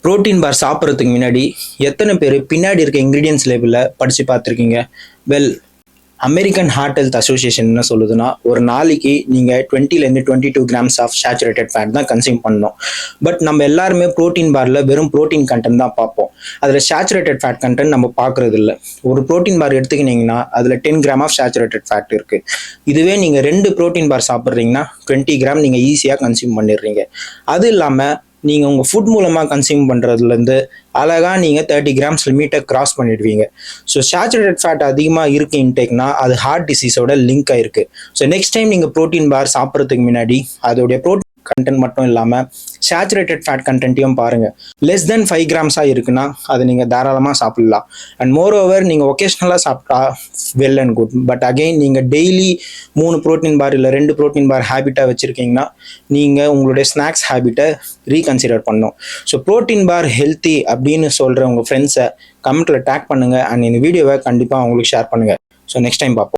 Protein பார் சாப்பிட்றதுக்கு முன்னாடி எத்தனை பேர் பின்னாடி இருக்க இன்க்ரீடியன்ஸ் லேபிளில் படித்து பார்த்துருக்கீங்க? Well, American heart health association என்ன சொல்லுதுன்னா, ஒரு நாளைக்கு நீங்கள் 20-22 கிராம்ஸ் ஆஃப் சேச்சுரேட்டட் ஃபேட் தான் கன்சியூம் பண்ணணும். பட் நம்ம எல்லாருமே ப்ரோட்டீன் பாரில் வெறும் ப்ரோட்டீன் கண்டென்ட் தான் பார்ப்போம். அதில் சேச்சுரேட்டட் ஃபேட் கண்டென்ட் நம்ம பார்க்குறது இல்லை. ஒரு ப்ரோட்டீன் பார் எடுத்துக்கிட்டிங்கன்னா அதில் 10 கிராம் ஆஃப் சேச்சுரேட்டட் ஃபேட் இருக்குது. இதுவே நீங்கள் 2 ப்ரோட்டீன் பார் சாப்பிட்றீங்கன்னா 20 கிராம் நீங்கள் ஈஸியாக கன்சியூம் பண்ணிடுறீங்க. அது இல்லாமல் நீங்கள் உங்கள் ஃபுட் மூலமாக கன்சியூம் பண்ணுறதுலேருந்து அழகாக நீங்கள் 30 கிராம்ஸ் லிமிட்டை கிராஸ் பண்ணிடுவீங்க. ஸோ சேச்சுரேட்டட் ஃபேட் அதிகமாக இருக்குது இன்டேக்னா அது ஹார்ட் டிசீஸோட லிங்க் ஆயிருக்கு. ஸோ நெக்ஸ்ட் டைம் நீங்கள் ப்ரோட்டீன் பார் சாப்பிட்றதுக்கு முன்னாடி அதோடைய ப்ரோட்டீன் கண்டென்ட் மட்டும் இல்லாமல் சேச்சுரேட்டட் ஃபேட் கண்டென்ட்டையும் பாருங்கள். லெஸ் தென் 5 கிராம்ஸாக இருக்குன்னா அதை நீங்கள் தாராளமாக சாப்பிடலாம். அண்ட் மோர் ஓவர் நீங்கள் ஒகேஷ்னலாக சாப்பிட்டா well and good. But again நீங்கள் டெய்லி 3 ப்ரோட்டீன் பார் இல்லை 2 ப்ரோட்டீன் பார் ஹேபிட்டாக வச்சுருக்கீங்கன்னா நீங்கள் உங்களுடைய ஸ்நாக்ஸ் ஹேபிட்டை ரீகன்சிடர் பண்ணணும். ஸோ ப்ரோட்டீன் பார் ஹெல்த்தி அப்படின்னு சொல்கிற உங்கள் ஃப்ரெண்ட்ஸை கமெண்ட்டில் டேக் பண்ணுங்கள். அண்ட் இந்த வீடியோவை கண்டிப்பாக அவங்களுக்கு ஷேர் பண்ணுங்கள். ஸோ நெக்ஸ்ட் டைம் பார்ப்போம்.